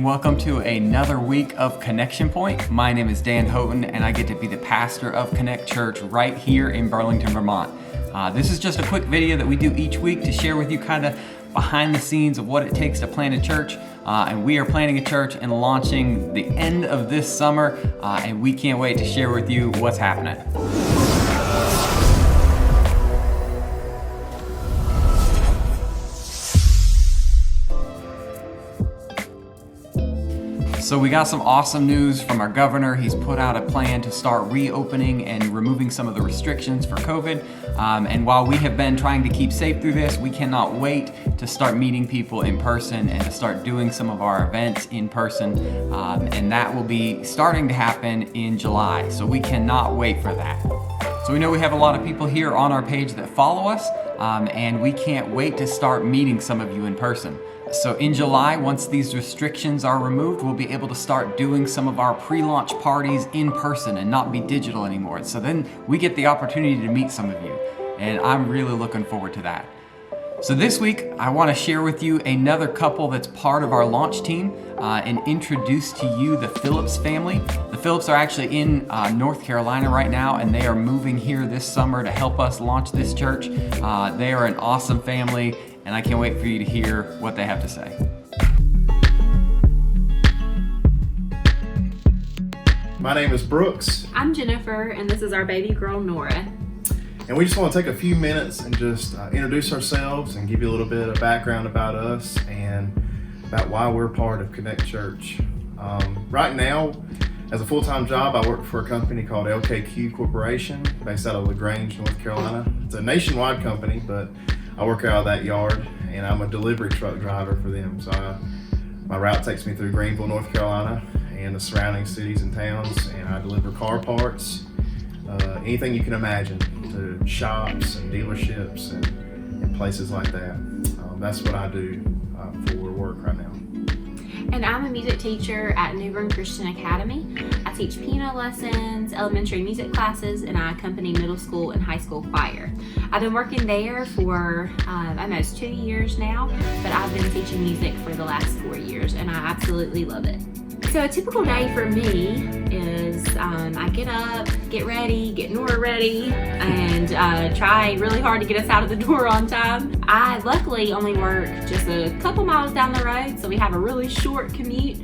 morning. Welcome to another week of Connection Point. My name is Dan Houghton, and I get to be the pastor of Connect Church right here in Burlington, Vermont. This is just a quick video that we do each week to share with you kind of behind the scenes of what it takes to plant a church. And we are planting a church and launching the end of this summer, and we can't wait to share with you what's happening. So we got some awesome news from our governor. He's put out a plan to start reopening and removing some of the restrictions for COVID. And while we have been trying to keep safe through this, we cannot wait to start meeting people in person and to start doing some of our events in person. And that will be starting to happen in July. So we cannot wait for that. So we know we have a lot of people here on our page that follow us, and we can't wait to start meeting some of you in person. So in July, once these restrictions are removed, we'll be able to start doing some of our pre-launch parties in person and not be digital anymore. So then we get the opportunity to meet some of you, and I'm really looking forward to that. So this week, I want to share with you another couple that's part of our launch team and introduce to you the Phillips family. The Phillips are actually in North Carolina right now, and they are moving here this summer to help us launch this church. They are an awesome family, and I can't wait for you to hear what they have to say. My name is Brooks. I'm Jennifer, and this is our baby girl, Nora. And we just want to take a few minutes and just introduce ourselves and give you a little bit of background about us and about why we're part of Connect Church. Right now, as a full-time job, I work for a company called LKQ Corporation, based out of LaGrange, North Carolina. It's a nationwide company, but I work out of that yard, and I'm a delivery truck driver for them. So my route takes me through Greenville, North Carolina, and the surrounding cities and towns, and I deliver car parts, anything you can imagine, to shops and dealerships and places like that. That's what I do for work right now. And I'm a music teacher at New Bern Christian Academy. I teach piano lessons, elementary music classes, and I accompany middle school and high school choir. I've been working there for almost 2 years now, but I've been teaching music for the last 4 years, and I absolutely love it. So a typical day for me is I get up, get ready, get Nora ready, and try really hard to get us out of the door on time. I luckily only work just a couple miles down the road, so we have a really short commute.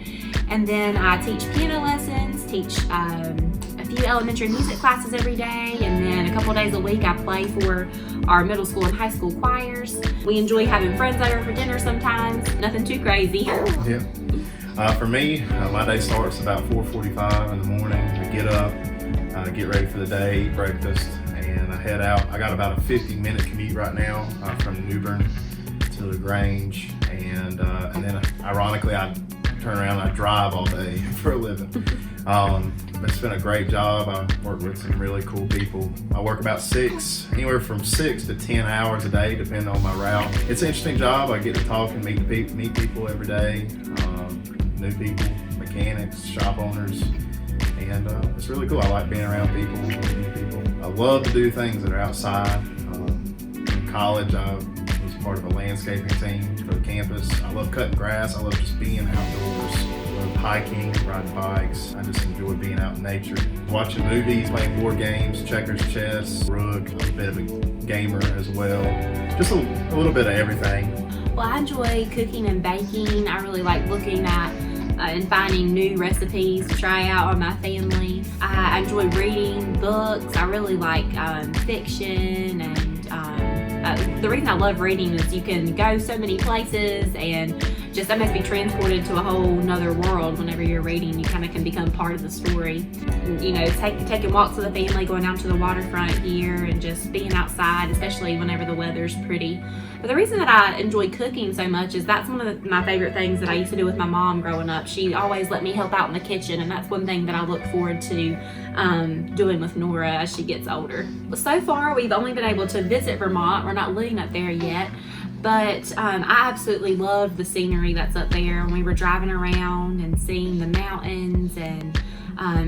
And then I teach piano lessons, teach a few elementary music classes every day, and then a couple days a week I play for our middle school and high school choirs. We enjoy having friends over for dinner sometimes, nothing too crazy. Yeah. For me, my day starts about 4:45 in the morning. I get up, get ready for the day, eat breakfast, and I head out. I got about a 50-minute commute right now from New Bern to LaGrange, and then ironically I turn around and I drive all day for a living. It's been a great job. I work with some really cool people. I work about anywhere from 6 to 10 hours a day, depending on my route. It's an interesting job. I get to talk and meet people every day. New people, mechanics, shop owners, and it's really cool. I like being around people, meeting people. I love to do things that are outside. In college, I was part of a landscaping team for the campus. I love cutting grass. I love just being outdoors. I love hiking, riding bikes. I just enjoy being out in nature. Watching movies, playing board games, checkers, chess, rook. I'm a bit of a gamer as well. Just a little bit of everything. Well, I enjoy cooking and baking. I really like looking at and finding new recipes to try out on my family. I enjoy reading books. I really like fiction, and the reason I love reading is you can go so many places and just almost be transported to a whole nother world. Whenever you're reading, you kind of can become part of the story. You know, taking walks with the family, going out to the waterfront here, and just being outside, especially whenever the weather's pretty. But the reason that I enjoy cooking so much is that's one of my favorite things that I used to do with my mom growing up. She always let me help out in the kitchen, and that's one thing that I look forward to doing with Nora as she gets older. But so far, we've only been able to visit Vermont. We're not living up there yet. But I absolutely loved the scenery that's up there. When we were driving around and seeing the mountains and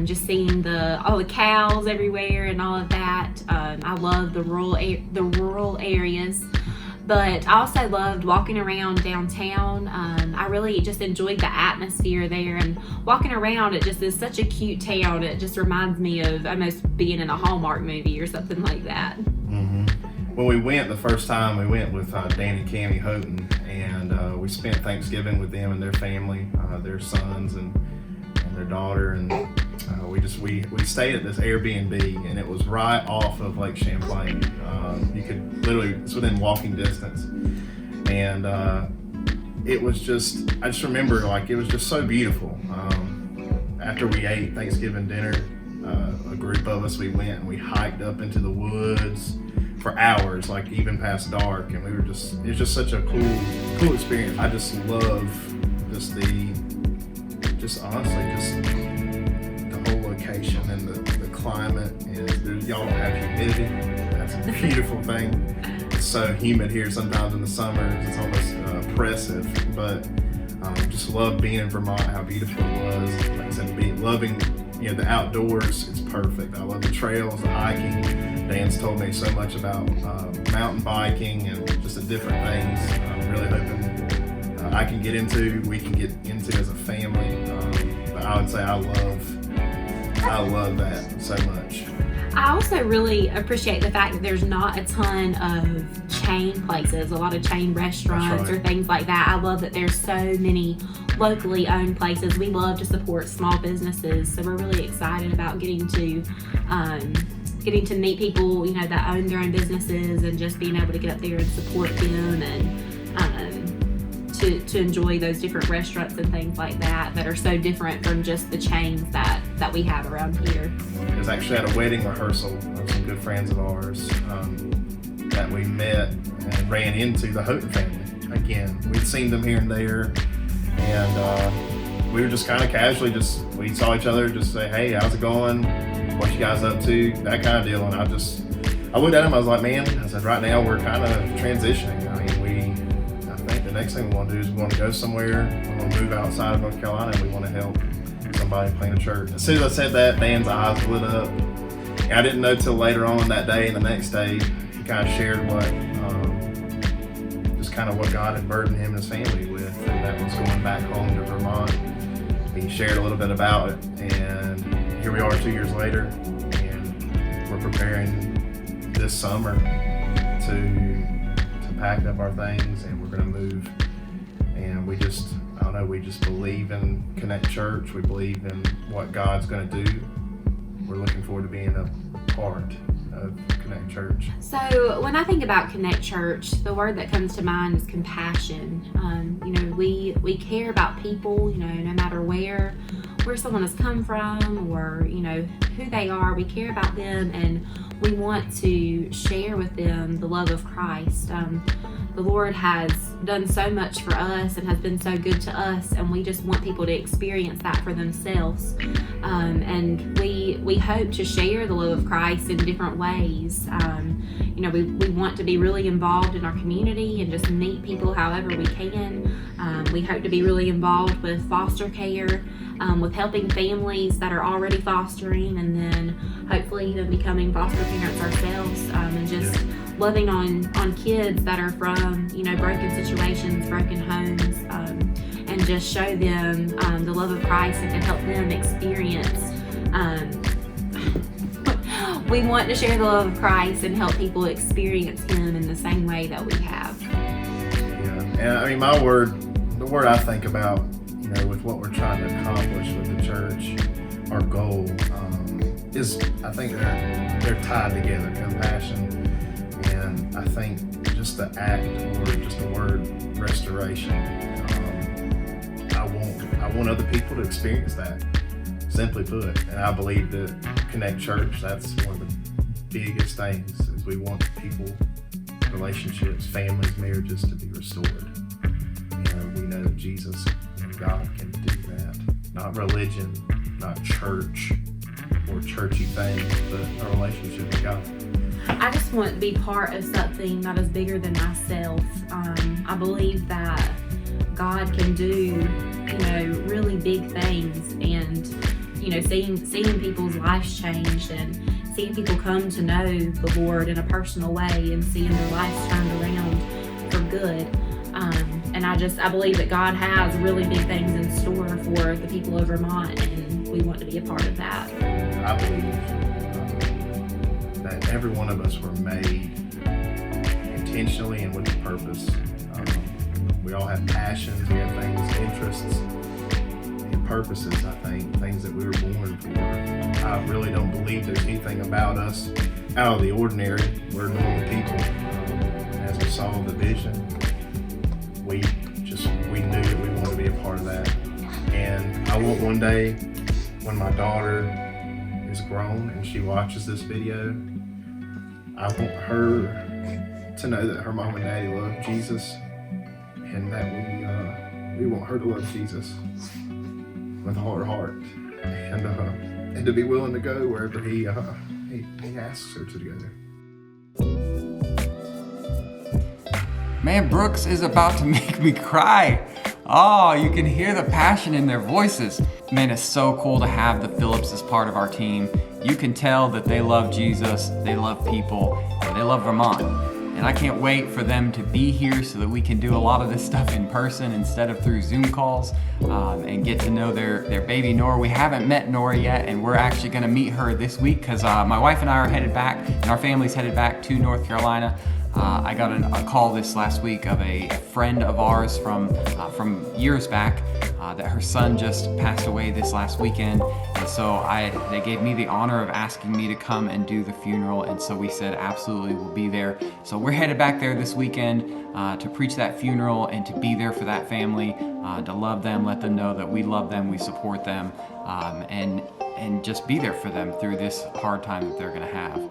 just seeing all the cows everywhere and all of that. I love the rural areas. But I also loved walking around downtown. I really just enjoyed the atmosphere there, and walking around, it just is such a cute town. It just reminds me of almost being in a Hallmark movie or something like that. Mm-hmm. When we went the first time, we went with Dan and Cammie Houghton, and we spent Thanksgiving with them and their family, their sons and their daughter, and we stayed at this Airbnb, and it was right off of Lake Champlain. You could literally, it's within walking distance, and it was just, I just remember like it was just so beautiful. After we ate Thanksgiving dinner, a group of us, we went and we hiked up into the woods for hours, like even past dark, and it was just such a cool experience. I just love honestly the whole location and the climate, and y'all don't have humidity. That's a beautiful thing. It's so humid here sometimes in the summers, it's almost oppressive, but just love being in Vermont, how beautiful it was. Like I said, loving the outdoors, it's perfect. I love the trails, the hiking. Dan's told me so much about mountain biking and just the different things. I'm really hoping we can get into as a family. But I would say I love that so much. I also really appreciate the fact that there's not a ton of chain places, a lot of chain restaurants or things like that. I love that there's so many locally owned places. We love to support small businesses, so we're really excited about getting to meet people, that own their own businesses, and just being able to get up there and support them, and to enjoy those different restaurants and things like that are so different from just the chains that we have around here. It was actually at a wedding rehearsal of some good friends of ours that we met and ran into the Houghton family. Again, we'd seen them here and there, and we were just kind of casually we saw each other, just say, hey, how's it going? What you guys up to? That kind of deal. And I looked at him, I was like, man, I said, right now we're kind of transitioning. I think the next thing we want to do is we want to go somewhere. We want to move outside of North Carolina, and we want to help somebody plant a church. As soon as I said that, Dan's eyes lit up. And I didn't know till later on that day and the next day, he kind of shared what God had burdened him and his family with, and that was going back home to Vermont. He shared a little bit about it, and here we are 2 years later, and we're preparing this summer to pack up our things, and we're going to move. And we just believe in Connect Church. We believe in what God's going to do. We're looking forward to being a part of Connect Church. So when I think about Connect Church, the word that comes to mind is compassion. We care about people, no matter where someone has come from, or who they are. We care about them, and we want to share with them the love of Christ. The Lord has done so much for us and has been so good to us, and we just want people to experience that for themselves. And we hope to share the love of Christ in different ways. We want to be really involved in our community and just meet people however we can. We hope to be really involved with foster care, with helping families that are already fostering, and then hopefully even becoming foster parents ourselves, and just loving on kids that are from broken situations, broken homes, and just show them the love of Christ and to help them experience. We want to share the love of Christ and help people experience Him in the same way that we have. Yeah, and the word I think about, with what we're trying to accomplish with the church, our goal is, I think they're tied together, compassion, and I think just the act, or just the word restoration. I want other people to experience that, simply put, and I believe that Connect Church, that's one of the biggest things, is we want people, relationships, families, marriages to be restored. We know that Jesus and God can do that. Not religion, not church or churchy things, but a relationship with God. I just want to be part of something that is bigger than myself. I believe that God can do, really big things, and seeing people's lives changed, and seeing people come to know the Lord in a personal way, and seeing their lives turned around good. And I believe that God has really big things in store for the people of Vermont, and we want to be a part of that. I believe that every one of us were made intentionally and with a purpose. We all have passions, we have things, interests, and purposes, I think, things that we were born for. I really don't believe there's anything about us out of the ordinary. We're normal people. As we saw the vision, we knew that we wanted to be a part of that. And I want one day when my daughter is grown and she watches this video, I want her to know that her mom and daddy love Jesus, and that we want her to love Jesus with all her heart, and to be willing to go wherever he asks her to go. Man, Brooks is about to make me cry. Oh, you can hear the passion in their voices. Man, it's so cool to have the Phillips as part of our team. You can tell that they love Jesus, they love people, and they love Vermont. And I can't wait for them to be here so that we can do a lot of this stuff in person instead of through Zoom calls, and get to know their baby Nora. We haven't met Nora yet, and we're actually gonna meet her this week because my wife and I are headed back, and our family's headed back to North Carolina. I got a call this last week of a friend of ours from years back that her son just passed away this last weekend, and so they gave me the honor of asking me to come and do the funeral, and so we said absolutely we'll be there. So we're headed back there this weekend to preach that funeral and to be there for that family, to love them, let them know that we love them, we support them, and just be there for them through this hard time that they're gonna have.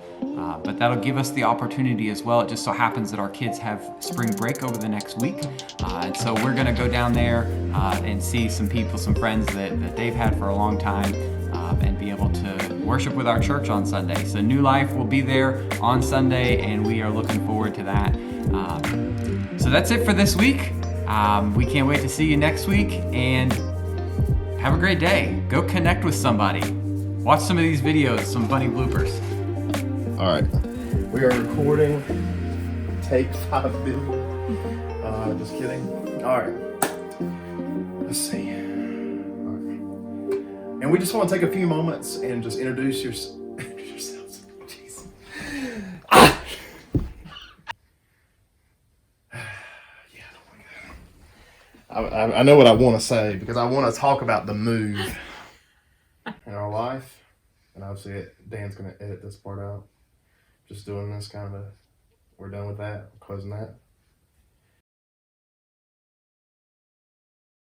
But that'll give us the opportunity as well. It just so happens that our kids have spring break over the next week. And so we're gonna go down there and see some people, some friends that they've had for a long time, and be able to worship with our church on Sunday. So New Life will be there on Sunday, and we are looking forward to that. So that's it for this week. We can't wait to see you next week, and have a great day. Go connect with somebody. Watch some of these videos, some funny bloopers. All right, we are recording. Take 5 billion. Just kidding. All right, let's see. All right. And we just want to take a few moments and just introduce yourselves. Jeez. Ah! Yeah, oh my God. I know what I want to say because I want to talk about the move in our life, and obviously Dan's going to edit this part out. Just doing this kind of, we're done with that, closing that.